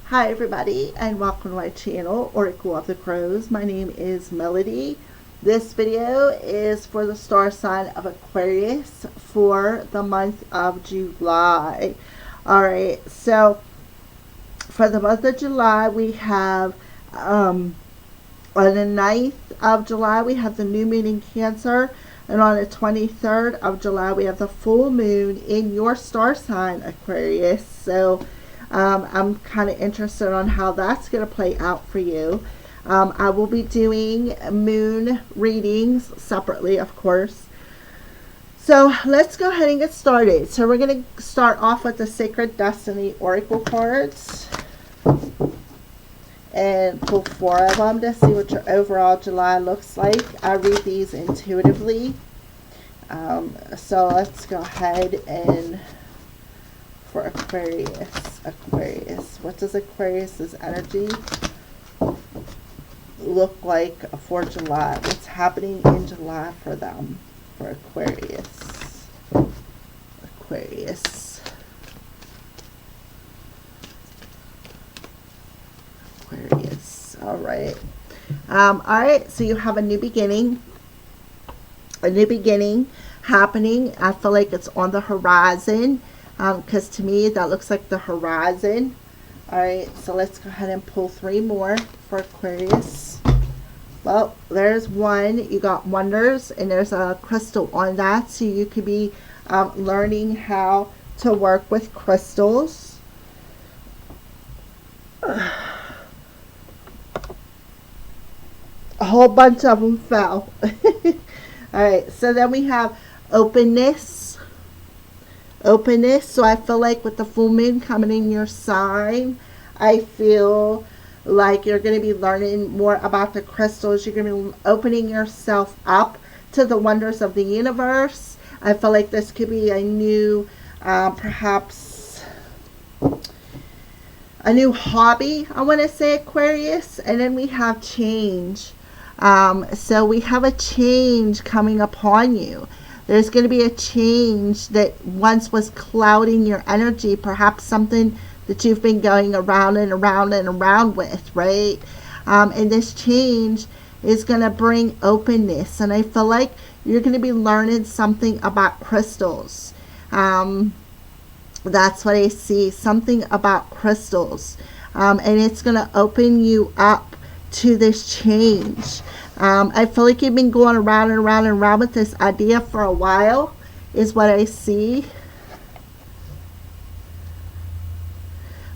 Hi everybody, and welcome to my channel, Oracle of the Crows. My name is Melody. This video is for the star sign of Aquarius for the month of July. Alright, so for the month of July we have on the 9th of July we have the new moon in Cancer, and on the 23rd of July we have the full moon in your star sign, Aquarius. So I'm kind of interested on how that's going to play out for you. I will be doing moon readings separately, of course. So let's go ahead and get started. So we're going to start off with the Sacred Destiny Oracle cards and pull 4 of them to see what your overall July looks like. I read these intuitively. So let's go ahead and for Aquarius, what does Aquarius's energy look like for July? What's happening in July for them, for Aquarius? All right. All right, so you have a new beginning happening. I feel like it's on the horizon, because to me that looks like the horizon. All right, so let's go ahead and pull 3 more for Aquarius. Well, there's one. You got wonders, and there's a crystal on that, so you could be learning how to work with crystals. A whole bunch of them fell. All right, so then we have openness. So I feel like with the full moon coming in your sign, I feel like you're going to be learning more about the crystals. You're going to be opening yourself up to the wonders of the universe. I feel like this could be a new, perhaps a new hobby, I want to say, Aquarius. And then we have change. So we have a change coming upon you. There's going to be a change that once was clouding your energy, perhaps something that you've been going around and around and around with, right? And this change is going to bring openness. And I feel like you're going to be learning something about crystals. That's what I see, something about crystals. And it's going to open you up to this change. I feel like you've been going around and around and around with this idea for a while, is what I see.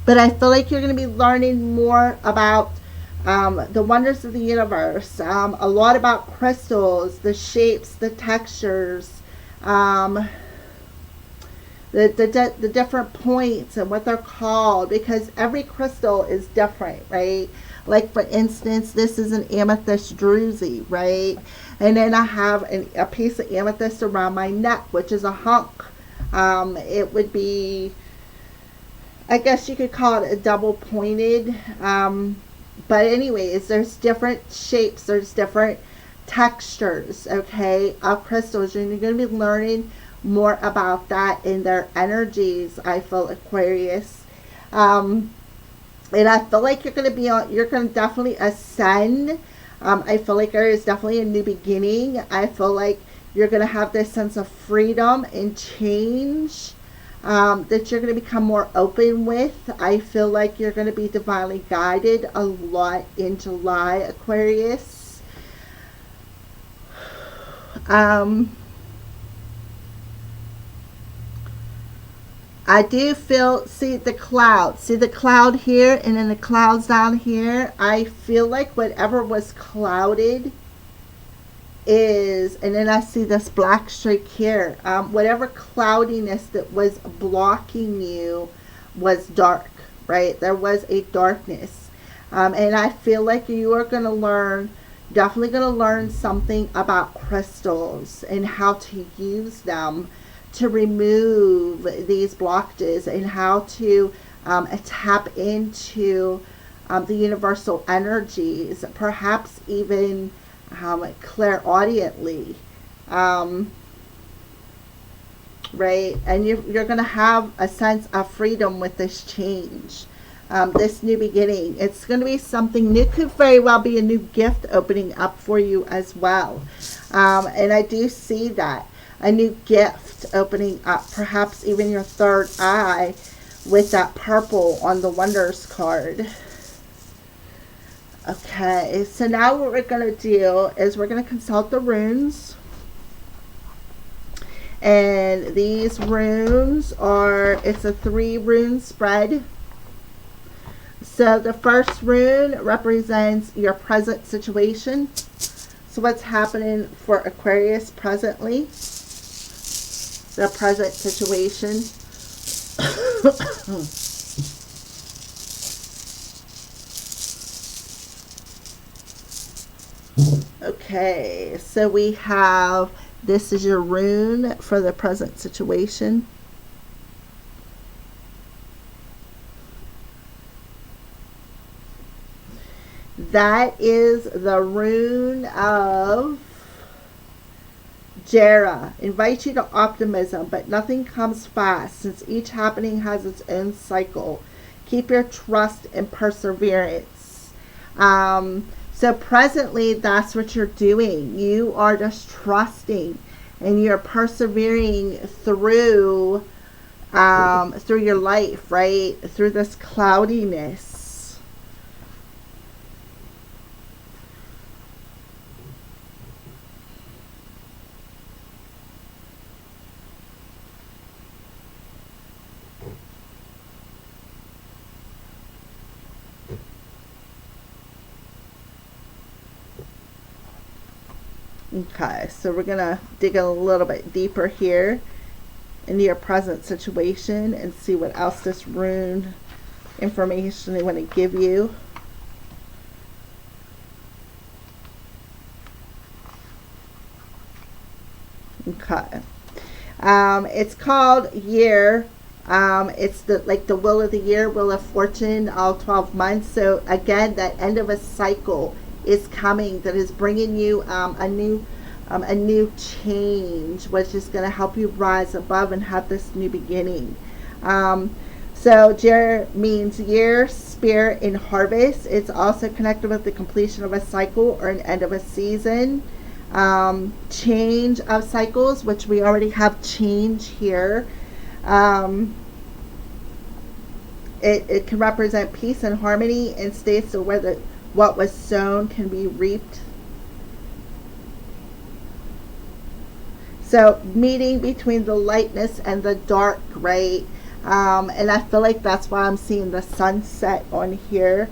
But I feel like you're going to be learning more about the wonders of the universe, a lot about crystals, the shapes, the textures, the different points and what they're called, because every crystal is different, right? Like, for instance, this is an amethyst druzy, right? And then I have a piece of amethyst around my neck, which is a hunk. It would be, I guess you could call it a double pointed. But anyways, there's different shapes. There's different textures, okay, of crystals. And you're going to be learning more about that in their energies, I feel, Aquarius. And I feel like you're going to definitely ascend. I feel like there is definitely a new beginning. I feel like you're going to have this sense of freedom and change that you're going to become more open with. I feel like you're going to be divinely guided a lot in July, Aquarius. I do feel, see the cloud here, and then the clouds down here. I feel like whatever was clouded is, and then I see this black streak here, whatever cloudiness that was blocking you was dark, right? There was a darkness, and I feel like you are going to learn, definitely going to learn something about crystals and how to use them to remove these blockages, and how to tap into the universal energies, perhaps even clairaudiently, right? And you're going to have a sense of freedom with this change. this new beginning. It's going to be something new. Could very well be a new gift opening up for you as well. And I do see that. A new gift opening up. Perhaps even your third eye with that purple on the Wonders card. Okay, so now what we're going to do is we're going to consult the runes. And these runes are, it's a 3-rune spread. So the first rune represents your present situation. So what's happening for Aquarius presently? The present situation. Okay, so we have, this is your rune for the present situation. That is the rune of Jera. Invites you to optimism, but nothing comes fast since each happening has its own cycle. Keep your trust and perseverance. So presently, that's what you're doing. You are just trusting and you're persevering through your life, right? Through this cloudiness. Okay, so we're going to dig a little bit deeper here into your present situation and see what else this rune information they want to give you. Okay. It's called year. It's the wheel of the year, wheel of fortune, all 12 months. So again, that end of a cycle is coming that is bringing you a new change, which is going to help you rise above and have this new beginning. So Jer means year, spirit, and harvest. It's also connected with the completion of a cycle or an end of a season. Change of cycles, which we already have change here. It can represent peace and harmony and states to where what was sown can be reaped. So meeting between the lightness and the dark, right? And I feel like that's why I'm seeing the sunset on here.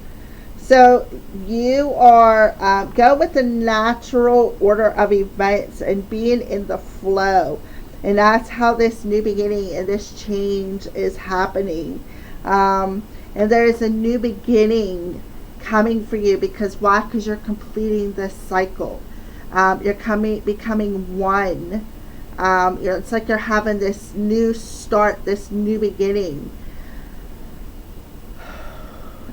So you are go with the natural order of events and being in the flow. And that's how this new beginning and this change is happening. And there is a new beginning coming for you. Because why? Because you're completing this cycle. You're becoming one. It's like you're having this new start, this new beginning.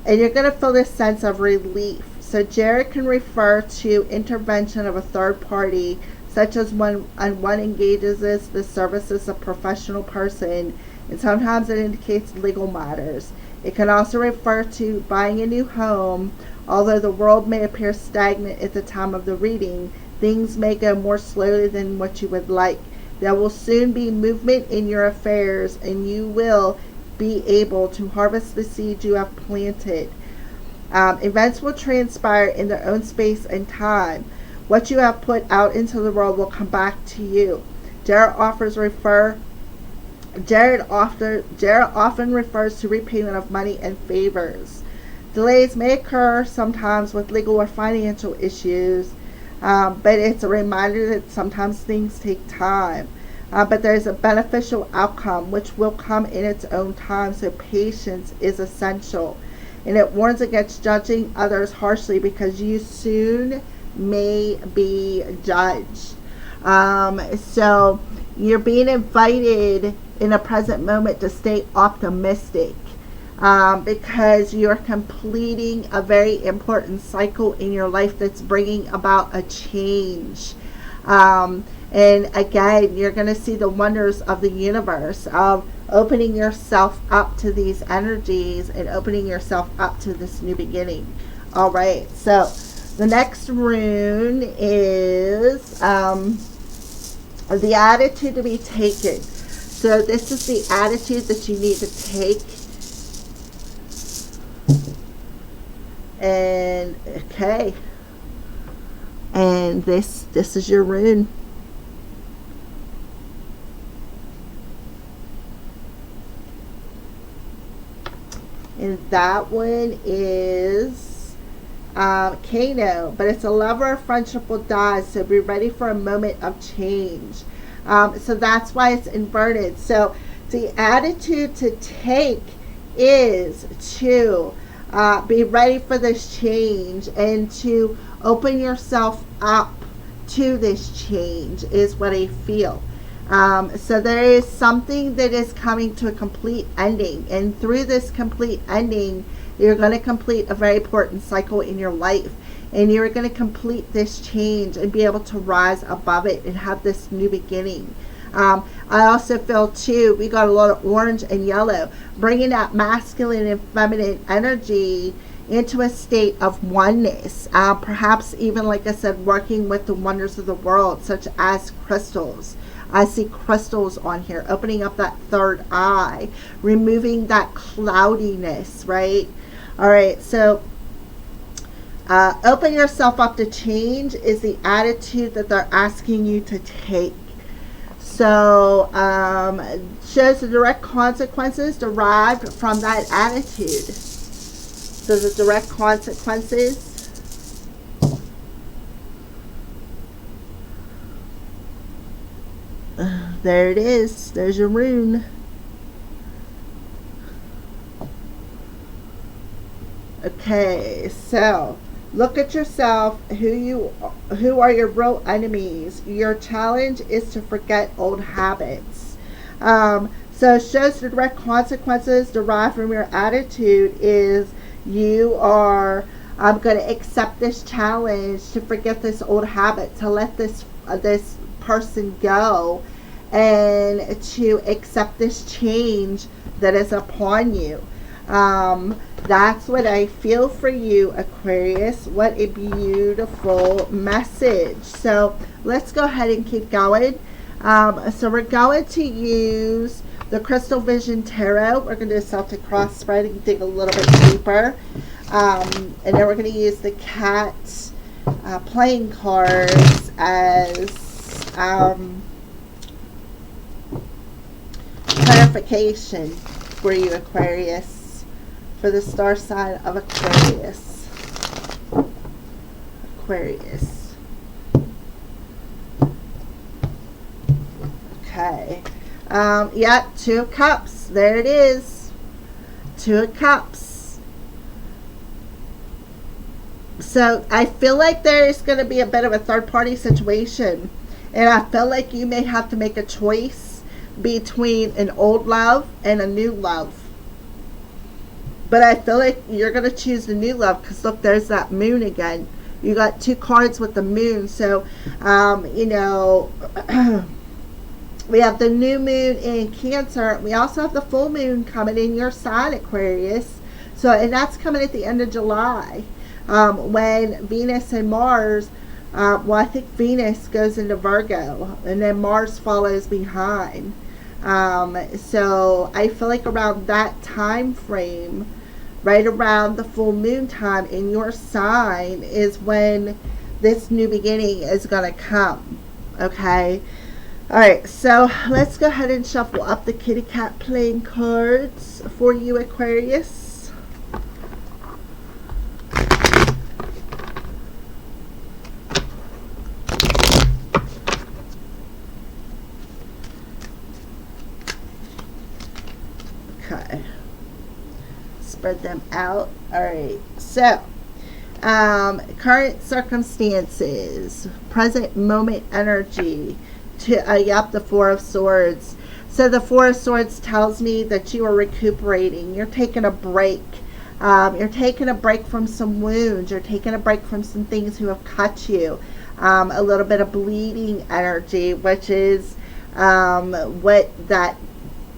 And you're going to feel this sense of relief. So Jared can refer to intervention of a third party, such as when one engages the services of a professional person, and sometimes it indicates legal matters. It can also refer to buying a new home. Although the world may appear stagnant at the time of the reading, things may go more slowly than what you would like. There will soon be movement in your affairs, and you will be able to harvest the seeds you have planted. Events will transpire in their own space and time. What you have put out into the world will come back to you. Jared often refers to repayment of money and favors. Delays may occur sometimes with legal or financial issues, but it's a reminder that sometimes things take time. But there's a beneficial outcome which will come in its own time, so patience is essential. And it warns against judging others harshly because you soon may be judged. So you're being invited in a present moment to stay optimistic, because you're completing a very important cycle in your life that's bringing about a change. And again, you're going to see the wonders of the universe, of opening yourself up to these energies and opening yourself up to this new beginning. All right, so the next rune is the attitude to be taken. So this is the attitude that you need to take. And okay, and this is your rune. And that one is Kano, but it's a lover, friendship will die, so be ready for a moment of change. So that's why it's inverted. So the attitude to take is to be ready for this change and to open yourself up to this change is what I feel. So there is something that is coming to a complete ending, and through this complete ending you're going to complete a very important cycle in your life, and you're going to complete this change and be able to rise above it and have this new beginning. I also feel too, we got a lot of orange and yellow, bringing that masculine and feminine energy into a state of oneness. Perhaps even, like I said, working with the wonders of the world, such as crystals. I see crystals on here, opening up that third eye, removing that cloudiness, right? All right, so open yourself up to change is the attitude that they're asking you to take. So shows the direct consequences derived from that attitude. So the direct consequences. There it is. There's your rune. Okay, so look at yourself. Who are your real enemies? Your challenge is to forget old habits. So it shows the direct consequences derived from your attitude is you are going to accept this challenge to forget this old habit, to let this person go, and to accept this change that is upon you. That's what I feel for you, Aquarius. What a beautiful message. So let's go ahead and keep going. So we're going to use the Crystal Vision Tarot. We're going to do a Celtic cross spread and dig a little bit deeper. And then we're going to use the cat playing cards as clarification for you, Aquarius, for the star sign of Aquarius. Aquarius. Okay. Yeah, Two of Cups. There it is. Two of Cups. So I feel like there is going to be a bit of a third-party situation. And I feel like you may have to make a choice between an old love and a new love. But I feel like you're going to choose the new love because, look, there's that moon again. You got two cards with the moon. So, you know, we have the new moon in Cancer. We also have the full moon coming in your sign, Aquarius. So, and that's coming at the end of July, when Venus and Mars, well, I think Venus goes into Virgo, and then Mars follows behind. So I feel like around that time frame, right around the full moon time in your sign, is when this new beginning is going to come. Okay. All right. So let's go ahead and shuffle up the kitty cat playing cards for you, Aquarius. Okay. Spread them out. All right. So, current circumstances, present moment energy. Yep, the Four of Swords. So the Four of Swords tells me that you are recuperating. You're taking a break. You're taking a break from some wounds. You're taking a break from some things who have cut you. A little bit of bleeding energy, which is what that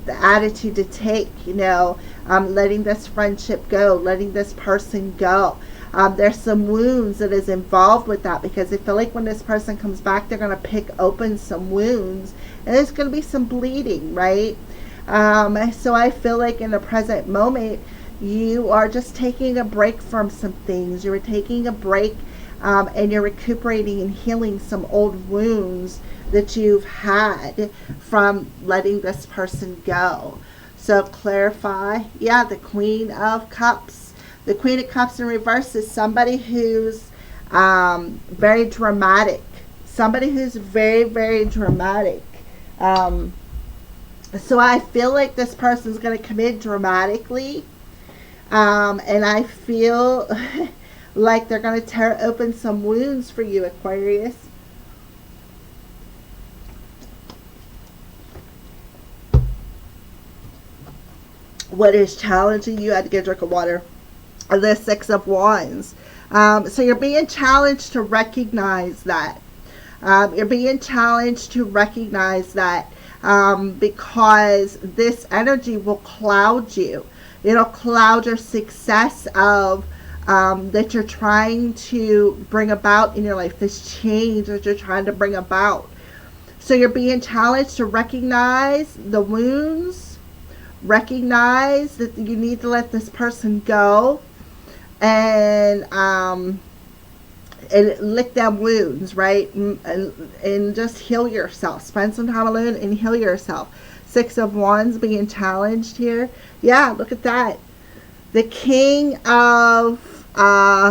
the attitude to take, letting this friendship go, letting this person go. There's some wounds that is involved with that, because I feel like when this person comes back, they're going to pick open some wounds, and there's going to be some bleeding, right? So I feel like in the present moment, you are just taking a break from some things. You're taking a break, and you're recuperating and healing some old wounds that you've had from letting this person go. So clarify, yeah, the Queen of Cups. The Queen of Cups in reverse is somebody who's very dramatic. Somebody who's very, very dramatic. So I feel like this person's going to come in dramatically. And I feel like they're going to tear open some wounds for you, Aquarius. What is challenging you? I had to get a drink of water. The Six of Wands. So you're being challenged to recognize that. You're being challenged to recognize that because this energy will cloud you. It'll cloud your success of that you're trying to bring about in your life, this change that you're trying to bring about. So you're being challenged to recognize the wounds, recognize that you need to let this person go, and lick them wounds, right? And just heal yourself. Spend some time alone and heal yourself. Six of Wands being challenged here. Yeah, look at that. The King of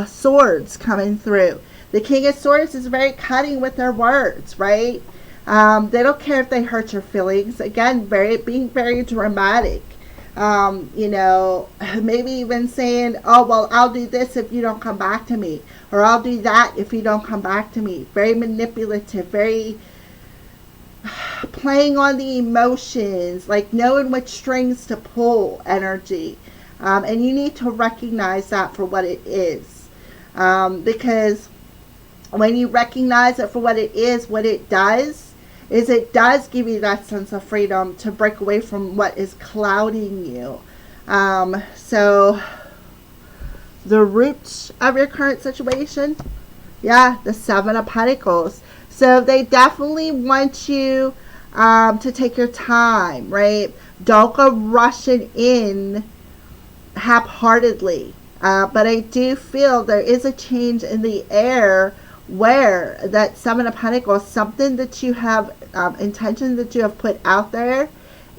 Swords coming through. The King of Swords is very cutting with their words, right? They don't care if they hurt your feelings. Again, being very dramatic. Maybe even saying, oh, well, I'll do this if you don't come back to me. Or I'll do that if you don't come back to me. Very manipulative, very playing on the emotions, like knowing which strings to pull energy. And you need to recognize that for what it is. Because when you recognize it for what it does is it does give you that sense of freedom to break away from what is clouding you. So the root of your current situation, yeah, the Seven of Pentacles. So they definitely want you to take your time, right? Don't go rushing in haphazardly. But I do feel there is a change in the air where that Seven of Pentacles, something that you have, intention that you have put out there,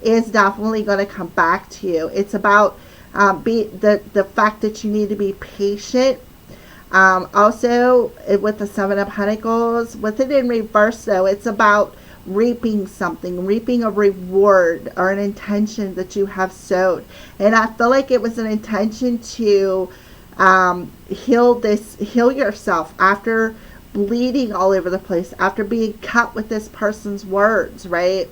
is definitely going to come back to you. It's about the fact that you need to be patient. Also, with the Seven of Pentacles, with it in reverse though, it's about reaping something, reaping a reward or an intention that you have sowed. And I feel like it was an intention to heal yourself after bleeding all over the place, after being cut with this person's words, right?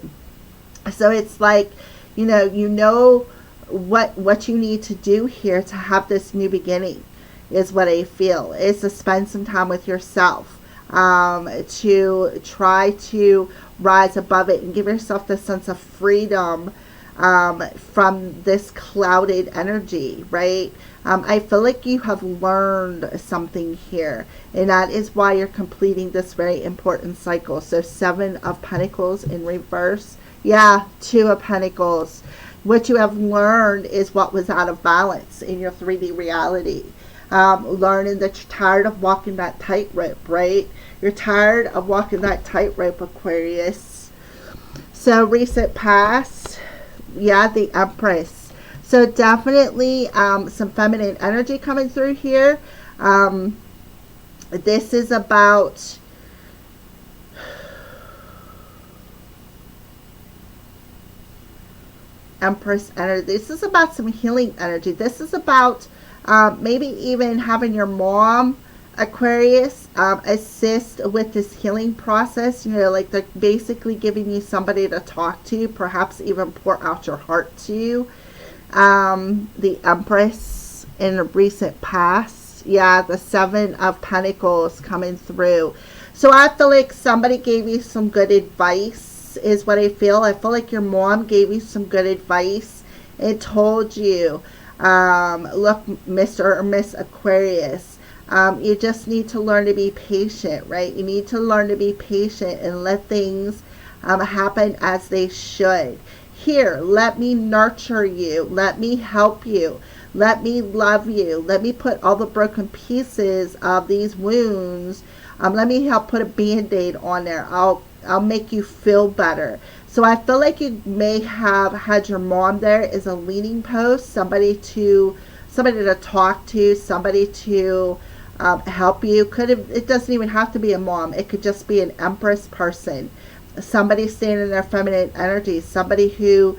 So it's like, you know what you need to do here to have this new beginning, is what I feel, is to spend some time with yourself, to try to rise above it and give yourself this sense of freedom from this clouded energy, right? I feel like you have learned something here, and that is why you're completing this very important cycle. So Seven of Pentacles in reverse. Yeah, Two of Pentacles. What you have learned is what was out of balance in your 3D reality. Learning that you're tired of walking that tightrope, right? You're tired of walking that tightrope, Aquarius. So recent past, yeah, the Empress. So definitely some feminine energy coming through here. This is about Empress energy. This is about some healing energy. This is about maybe even having your mom, Aquarius, assist with this healing process. Like they're basically giving you somebody to talk to, perhaps even pour out your heart to. The Empress in the recent past. Yeah, the Seven of Pentacles coming through. So I feel like somebody gave you some good advice. advice is what I feel. I feel like your mom gave you some good advice and told you, look, Mr. or Miss Aquarius, you just need to learn to be patient, right? You need to learn to be patient and let things happen as they should. Here, let me nurture you. Let me help you. Let me love you. Let me put all the broken pieces of these wounds. Let me help put a Band-Aid on there. I'll make you feel better. So I feel like you may have had your mom there as a leaning post, somebody to talk to, somebody to help you. It doesn't even have to be a mom. It could just be an Empress person. Somebody staying in their feminine energy, somebody who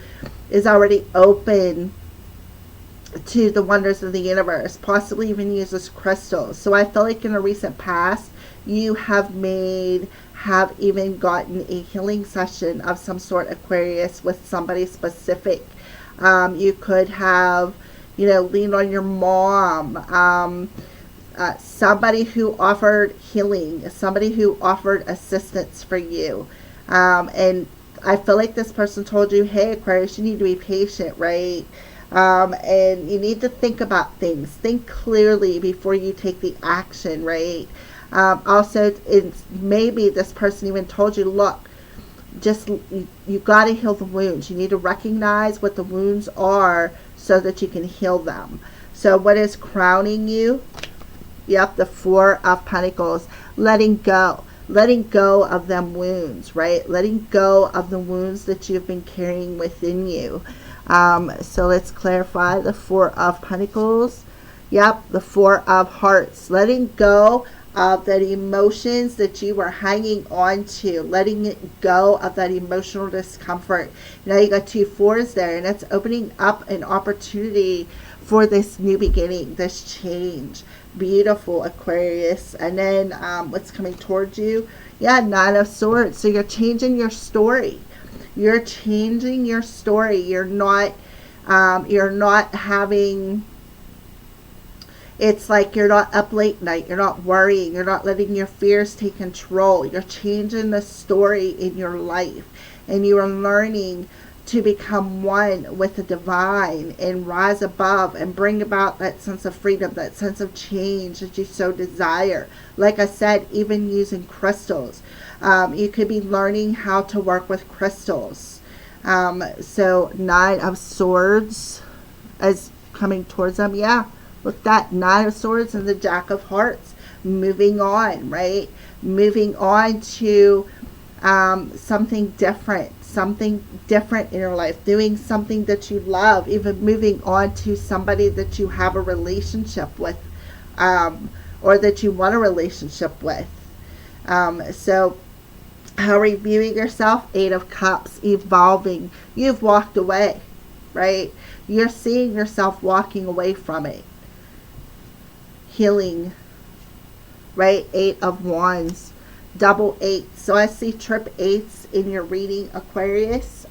is already open to the wonders of the universe, possibly even uses crystals. So I feel like in a recent past, you have even gotten a healing session of some sort, Aquarius, with somebody specific. You could have, leaned on your mom, somebody who offered healing, somebody who offered assistance for you. And I feel like this person told you, hey, Aquarius, you need to be patient, right? And you need to think about things. Think clearly before you take the action, right? Also, maybe this person even told you, look, you got to heal the wounds. You need to recognize what the wounds are so that you can heal them. So what is crowning you? Yep, the Four of Pentacles. Letting go of them wounds, right? Letting go of the wounds that you've been carrying within you. So let's clarify the Four of Pentacles. Yep, the Four of Hearts. Letting go of that emotions that you were hanging on to. Letting it go of that emotional discomfort. Now you got two fours there, and that's opening up an opportunity for this new beginning, this change. Beautiful, Aquarius. And then what's coming towards you? Yeah, Nine of Swords. So you're changing your story. You're changing your story. You're not having, it's like you're not up late night. You're not worrying. You're not letting your fears take control. You're changing the story in your life. And you are learning to become one with the divine and rise above and bring about that sense of freedom, that sense of change that you so desire. Like I said, even using crystals. You could be learning how to work with crystals. So Nine of Swords is coming towards them. Yeah, look, that Nine of Swords and the Jack of Hearts. Moving on, right? Moving on to something different in your life, doing something that you love, even moving on to somebody that you have a relationship with, or that you want a relationship with. So how are you viewing yourself? Eight of Cups, evolving. You've walked away, right? You're seeing yourself walking away from it. Healing, right? Eight of Wands. Double eights. So I see trip eights in your reading, Aquarius.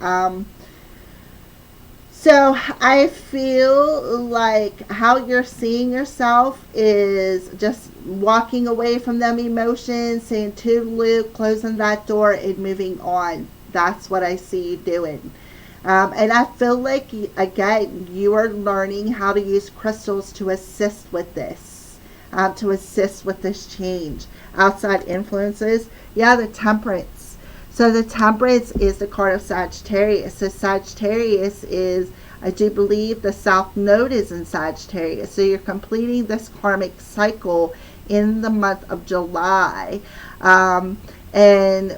So I feel like how you're seeing yourself is just walking away from them emotions, saying toodaloo, closing that door and moving on. That's what I see you doing. And I feel like, again, you are learning how to use crystals to assist with this, to assist with this change. Outside influences, yeah, the Temperance. So the Temperance is the card of Sagittarius. So Sagittarius is, I do believe, the South Node is in Sagittarius. So you're completing this karmic cycle in the month of July. And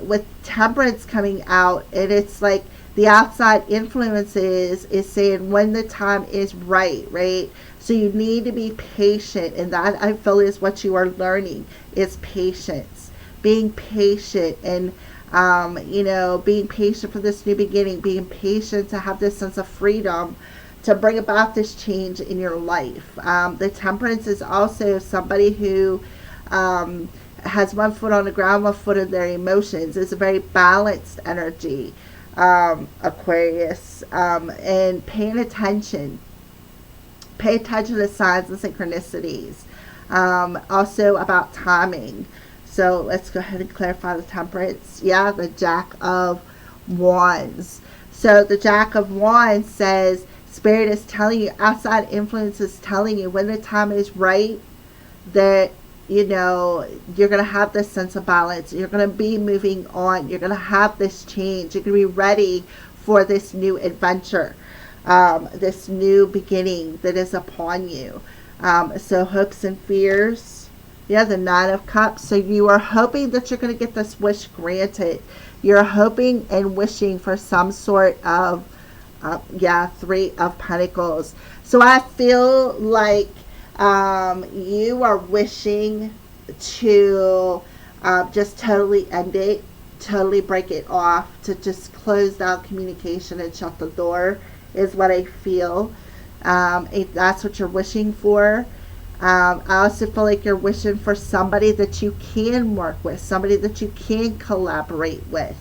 with Temperance coming out, and it's like the outside influences is saying when the time is right, right? So you need to be patient, and that I feel is what you are learning is patience. Being patient and being patient for this new beginning, being patient to have this sense of freedom to bring about this change in your life. The Temperance is also somebody who has one foot on the ground, one foot in their emotions. It's a very balanced energy, Aquarius, and paying attention. Pay attention to signs and synchronicities. Also about timing. So let's go ahead and clarify the Temperance. Yeah, the Jack of Wands. So the Jack of Wands says, Spirit is telling you, outside influence is telling you when the time is right that, you know, you're going to have this sense of balance. You're going to be moving on. You're going to have this change. You're going to be ready for this new adventure, this new beginning that is upon you. So hopes and fears. Yeah, the Nine of Cups. So you are hoping that you're going to get this wish granted. You're hoping and wishing for some sort of, Three of Pentacles. So I feel like you are wishing to just totally end it, totally break it off, to just close down communication and shut the door, is what I feel. If that's what you're wishing for. I also feel like you're wishing for somebody that you can work with, somebody that you can collaborate with.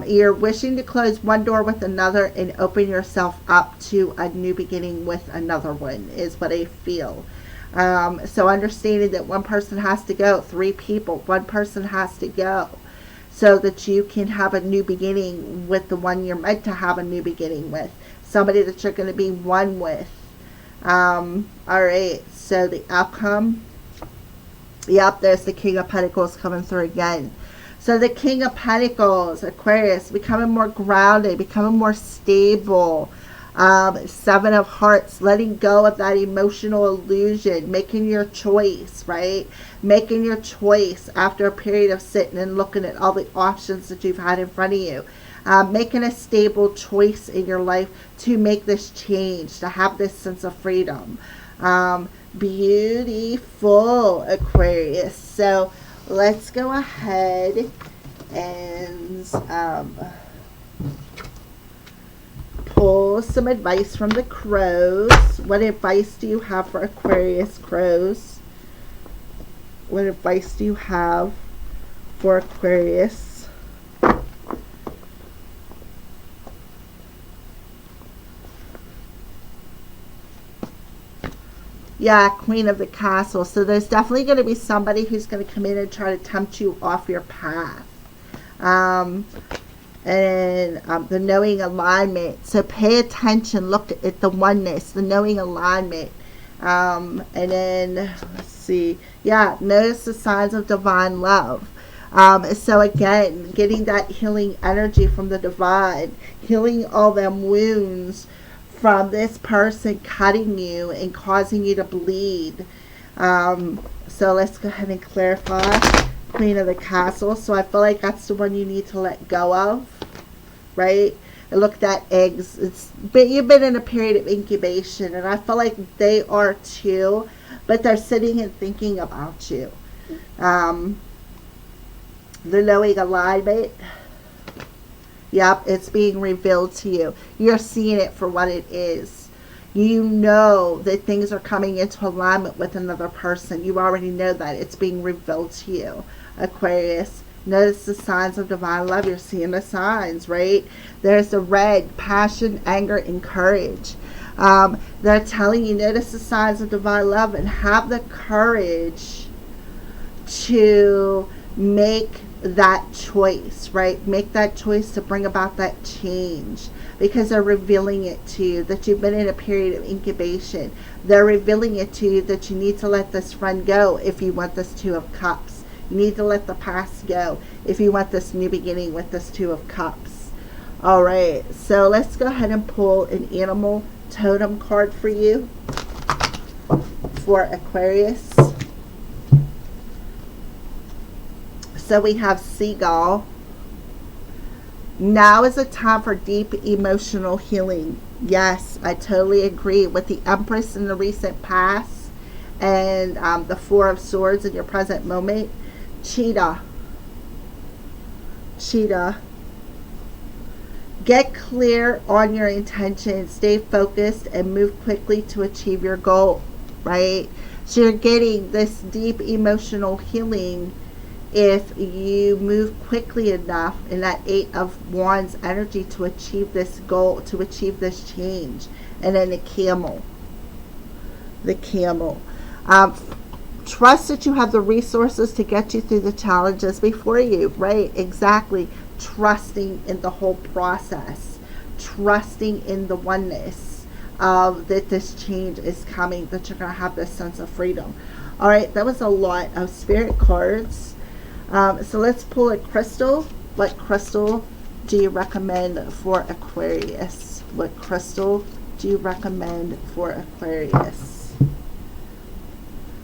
You're wishing to close one door with another and open yourself up to a new beginning with another one, is what I feel. So understanding that one person has to go, 3 people, one person has to go, so that you can have a new beginning with the one you're meant to have a new beginning with, somebody that you're going to be one with. Alright, so the outcome, yep, there's the King of Pentacles coming through again. So the King of Pentacles, Aquarius, becoming more grounded, becoming more stable. 7 of Hearts, letting go of that emotional illusion, making your choice, right? Making your choice after a period of sitting and looking at all the options that you've had in front of you. Making a stable choice in your life to make this change, to have this sense of freedom. Beautiful, Aquarius. So let's go ahead and pull some advice from the crows. What advice do you have for Aquarius crows? What advice do you have for Aquarius? Yeah, Queen of the Castle. So there's definitely going to be somebody who's going to come in and try to tempt you off your path. The knowing alignment. So pay attention. Look at the oneness, the knowing alignment. And then, let's see. Yeah, notice the signs of divine love. So again, getting that healing energy from the divine. Healing all them wounds from this person cutting you and causing you to bleed. So let's go ahead and clarify. Queen of the Castle. So I feel like that's the one you need to let go of, right? And look at that eggs. You've been in a period of incubation, and I feel like they are too, but they're sitting and thinking about you. The knowing alignment. Yep, it's being revealed to you. You're seeing it for what it is. You know that things are coming into alignment with another person. You already know that. It's being revealed to you, Aquarius. Notice the signs of divine love. You're seeing the signs, right? There's the red, passion, anger, and courage. They're telling you, notice the signs of divine love and have the courage to make that choice, right? Make that choice to bring about that change, because they're revealing it to you that you've been in a period of incubation. They're revealing it to you that you need to let this friend go if you want this 2 of Cups. You need to let the past go if you want this new beginning with this 2 of Cups. All right, so let's go ahead and pull an animal totem card for you for Aquarius. So we have Seagull. Now is a time for deep emotional healing. Yes, I totally agree with the Empress in the recent past and the 4 of Swords in your present moment. Cheetah. Get clear on your intentions. Stay focused and move quickly to achieve your goal, right? So you're getting this deep emotional healing if you move quickly enough in that 8 of Wands energy to achieve this goal, to achieve this change. And then the camel. Trust that you have the resources to get you through the challenges before you, right? Exactly. trusting in the whole process, trusting in the oneness of that this change is coming, that you're going to have this sense of freedom. All right, that was a lot of spirit cards. So let's pull a crystal. What crystal do you recommend for Aquarius? What crystal do you recommend for Aquarius?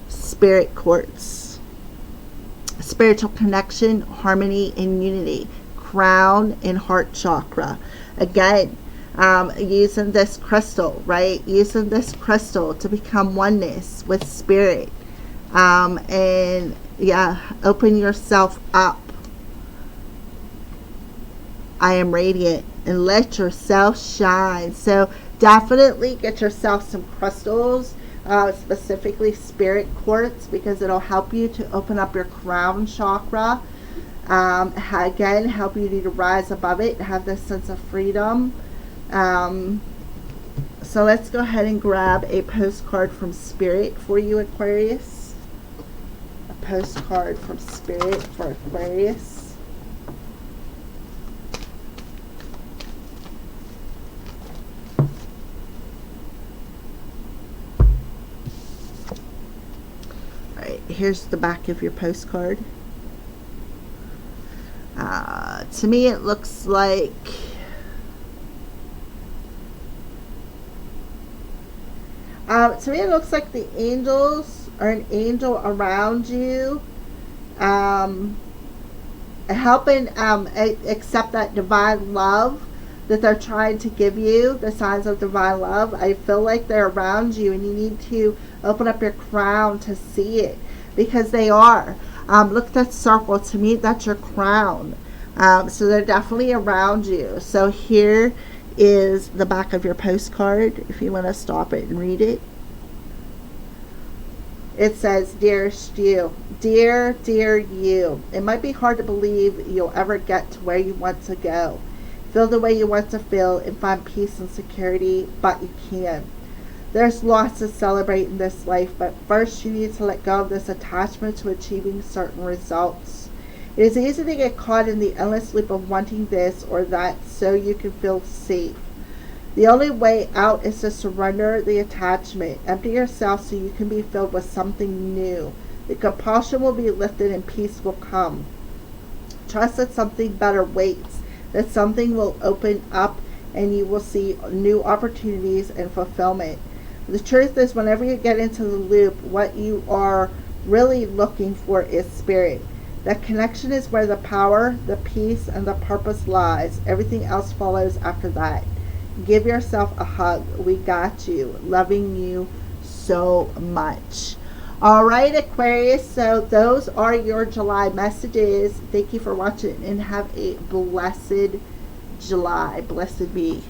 Spirit quartz. Spiritual connection, harmony, and unity. Crown and heart chakra. Again, using this crystal, right? Using this crystal to become oneness with spirit. And yeah, open yourself up. I am radiant, and let yourself shine. So definitely get yourself some crystals, specifically spirit quartz, because it'll help you to open up your crown chakra. Again, help you to rise above it, have this sense of freedom. So let's go ahead and grab a postcard from Spirit for you, Aquarius. A postcard from Spirit for Aquarius. Alright, here's the back of your postcard. To me it looks like the angels, or an angel around you, helping accept that divine love that they're trying to give you, the signs of divine love. I feel like they're around you, and you need to open up your crown to see it, because they are. Look at that circle. To me, that's your crown. So they're definitely around you. So here is the back of your postcard, if you want to stop it and read it. It says, dearest you, dear you, it might be hard to believe you'll ever get to where you want to go. Feel the way you want to feel and find peace and security, but you can. There's lots to celebrate in this life, but first you need to let go of this attachment to achieving certain results. It is easy to get caught in the endless loop of wanting this or that so you can feel safe. The only way out is to surrender the attachment. Empty yourself so you can be filled with something new. The compulsion will be lifted and peace will come. Trust that something better waits, that something will open up and you will see new opportunities and fulfillment. The truth is, whenever you get into the loop, what you are really looking for is spirit. That connection is where the power, the peace, and the purpose lies. Everything else follows after that. Give yourself a hug. We got you. Loving you so much. All right, Aquarius. So those are your July messages. Thank you for watching, and have a blessed July. Blessed be.